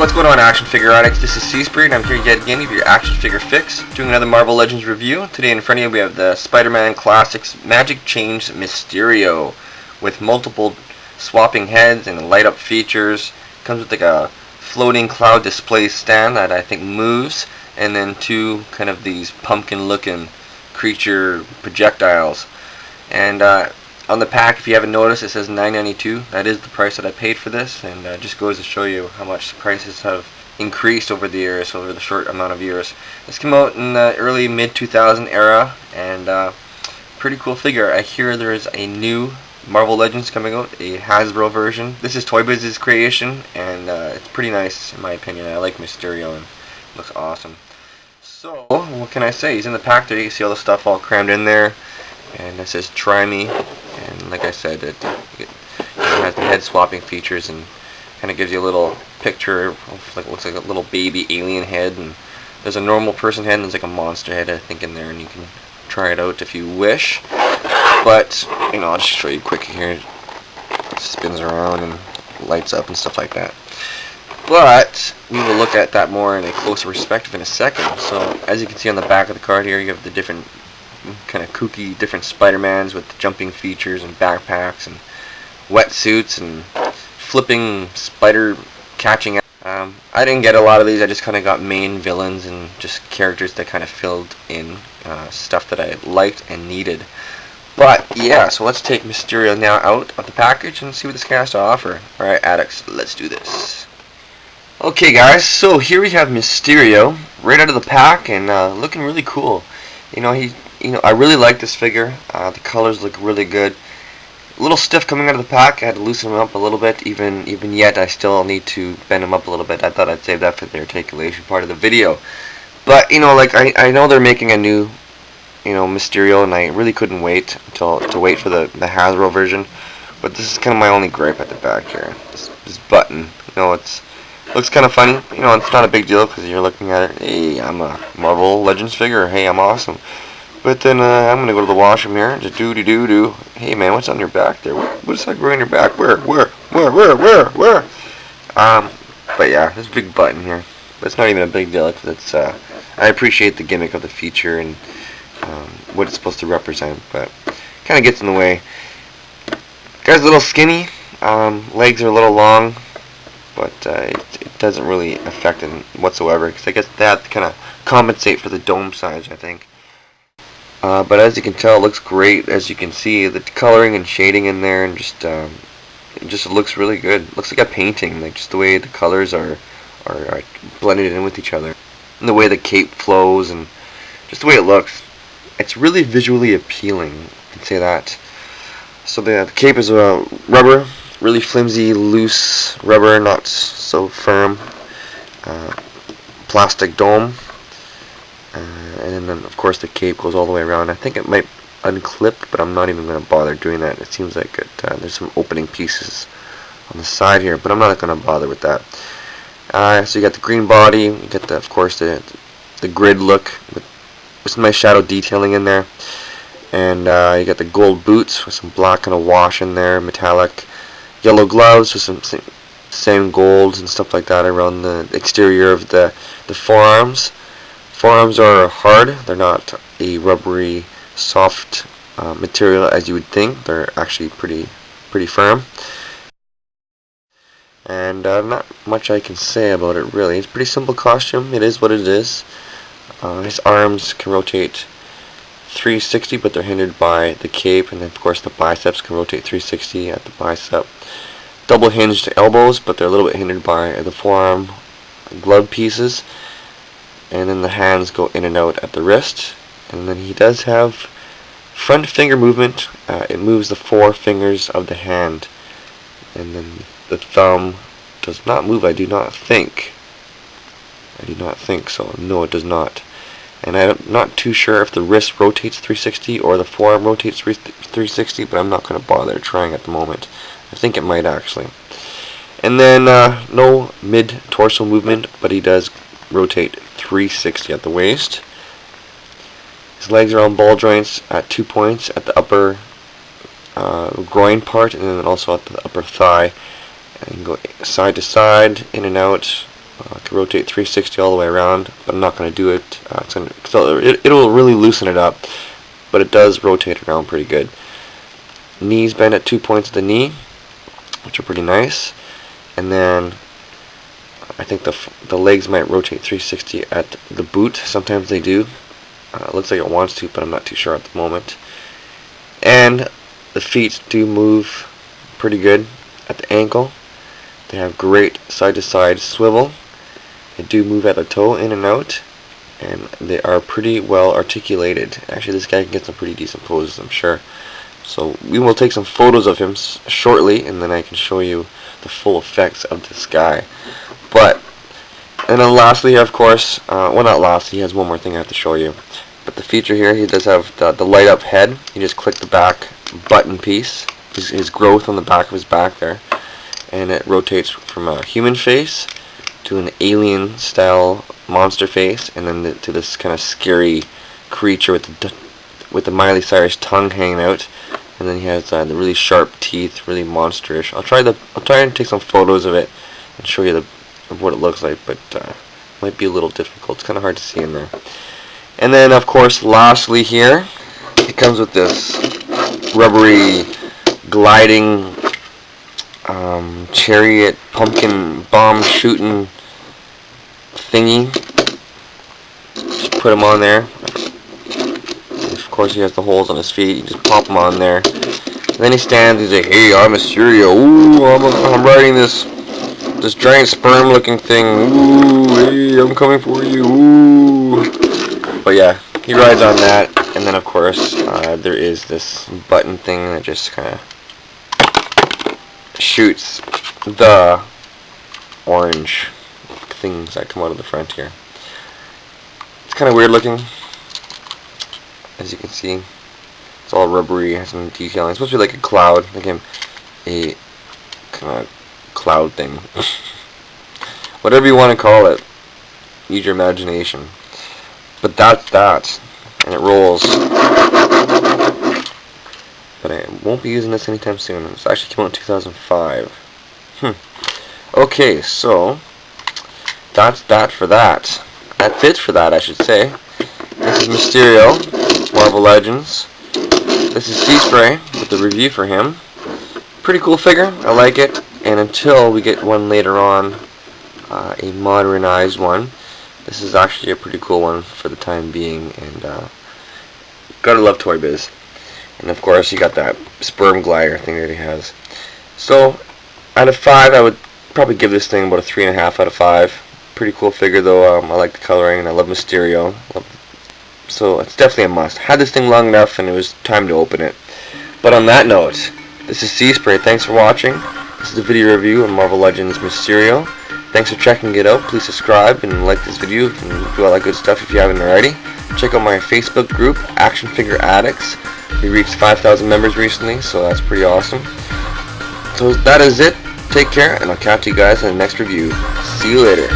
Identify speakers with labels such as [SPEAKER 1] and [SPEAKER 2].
[SPEAKER 1] what's going on, action figure addicts? This is Seasbury, and I'm here yet again with your action figure fix, doing another Marvel Legends review. Today in front of you we have the Spider-Man Classics Magic Change Mysterio, with multiple swapping heads and light-up features. Comes with like a floating cloud display stand that I think moves, and then two kind of these pumpkin-looking creature projectiles. And on the pack, if you haven't noticed, it says $9.92. That is the price that I paid for this, and just goes to show you how much the prices have increased over the years, over the short amount of years. This came out in the early mid-2000 era, and pretty cool figure. I hear there is a new Marvel Legends coming out, a Hasbro version. This is Toy Biz's creation, and it's pretty nice in my opinion. I like Mysterio, and it looks awesome. So, what can I say? He's in the pack there. You can see all the stuff all crammed in there, and it says "Try Me." And like I said, it has the head swapping features and kind of gives you a little picture of like, looks like a little baby alien head, and there's a normal person head and there's like a monster head I think in there, and you can try it out if you wish. But I'll just show you quick here. It spins around and lights up and stuff like that. But we will look at that more in a closer perspective in a second. So as you can see on the back of the card here, you have the different kind of kooky different Spider-Mans with jumping features and backpacks and wetsuits and flipping spider catching. I didn't get a lot of these. I just kind of got main villains and just characters that kind of filled in stuff that I liked and needed. But yeah, so let's take Mysterio now out of the package and see what this guy has to offer. Alright, addicts, let's do this. Okay guys, so here we have Mysterio right out of the pack, and looking really cool. I really like this figure. The colors look really good. A little stiff coming out of the pack. I had to loosen him up a little bit. Even yet, I still need to bend him up a little bit. I thought I'd save that for the articulation part of the video. But I know they're making a new Mysterio, and I really couldn't wait to wait for the Hasbro version. But this is kind of my only gripe at the back here. This button. It looks kind of funny. It's not a big deal because you're looking at it. Hey, I'm a Marvel Legends figure. Hey, I'm awesome. But then I'm gonna go to the washroom here. Just do. Hey man, what's on your back there? What's that growing on your back? Where? But yeah, this big button here. But it's not even a big deal because it's. I appreciate the gimmick of the feature and what it's supposed to represent, but kind of gets in the way. Guy's a little skinny. Legs are a little long, but it doesn't really affect him whatsoever because I guess that kind of compensate for the dome size, I think. But as you can tell, it looks great. As you can see, the coloring and shading in there, and it just looks really good. It looks like a painting, like just the way the colors are blended in with each other, and the way the cape flows, and just the way it looks. It's really visually appealing. I can say that. So the cape is rubber, really flimsy, loose rubber, not so firm. Plastic dome. And then of course the cape goes all the way around. I think it might unclip, but I'm not even going to bother doing that. It seems like there's some opening pieces on the side here, but I'm not going to bother with that. So you got the green body, you get of course the grid look with some nice shadow detailing in there, and you got the gold boots with some black kind of wash in there, metallic, yellow gloves with some same golds and stuff like that around the exterior of the forearms. Forearms are hard. They're not a rubbery, soft material as you would think. They're actually pretty firm. And not much I can say about it really. It's a pretty simple costume. It is what it is. His arms can rotate 360, but they're hindered by the cape, and then of course the biceps can rotate 360 at the bicep. Double hinged elbows, but they're a little bit hindered by the forearm glove pieces. And then the hands go in and out at the wrist. And then he does have front finger movement. It moves the four fingers of the hand. And then the thumb does not move, I do not think. So no, it does not. And I'm not too sure if the wrist rotates 360 or the forearm rotates 360, but I'm not going to bother trying at the moment. I think it might actually. And then no mid-torso movement, but he does rotate 360 at the waist. His legs are on ball joints at 2 points at the upper groin part, and then also at the upper thigh. And you can go side to side, in and out, I can rotate 360 all the way around, but I'm not going to do it. It'll really loosen it up, but it does rotate around pretty good. Knees bend at 2 points of the knee, which are pretty nice. And then I think the legs might rotate 360 at the boot. Sometimes they do. It looks like it wants to, but I'm not too sure at the moment. And the feet do move pretty good at the ankle. They have great side-to-side swivel. They do move at the toe in and out, and they are pretty well articulated. Actually, this guy can get some pretty decent poses, I'm sure. So we will take some photos of him shortly, and then I can show you the full effects of this guy. And then lastly here, of course, well, not lastly, he has one more thing I have to show you. But the feature here, he does have the light up head. You just click the back button piece, his growth on the back of his back there, and it rotates from a human face to an alien style monster face, and then to this kind of scary creature with the Miley Cyrus tongue hanging out, and then he has the really sharp teeth, really monsterish. I'll try and take some photos of it and show you of what it looks like, but it might be a little difficult. It's kind of hard to see in there. And then, of course, lastly here, it comes with this rubbery gliding chariot pumpkin bomb shooting thingy. Just put him on there. Of course, he has the holes on his feet. You just pop him on there. And then he stands. He's like, "Hey, I'm Mysterio. Ooh, I'm riding this giant sperm-looking thing. Ooh, hey, I'm coming for you. Ooh." But yeah, he rides on that. And then, of course, there is this button thing that just kind of shoots the orange things that come out of the front here. It's kind of weird looking, as you can see. It's all rubbery, has some detailing. It's supposed to be like a cloud, like a kind of cloud thing. Whatever you want to call it, use your imagination. But that's that, and it rolls. But I won't be using this anytime soon. It's actually came out in 2005. Okay, so that's that for that. That's it for that, I should say. This is Mysterio, Marvel Legends. This is C-Spray with the review for him. Pretty cool figure. I like it. And until we get one later on, a modernized one, this is actually a pretty cool one for the time being. And gotta love Toy Biz. And of course, you got that sperm glider thing that he has. So, out of 5, I would probably give this thing about a 3.5 out of 5. Pretty cool figure, though. I like the coloring, and I love Mysterio. So, it's definitely a must. Had this thing long enough, and it was time to open it. But on that note, this is C-Spray. Thanks for watching. This is a video review on Marvel Legends Mysterio. Thanks for checking it out. Please subscribe and like this video and do all that good stuff if you haven't already. Check out my Facebook group, Action Figure Addicts. We reached 5,000 members recently, so that's pretty awesome. So that is it. Take care, and I'll catch you guys in the next review. See you later.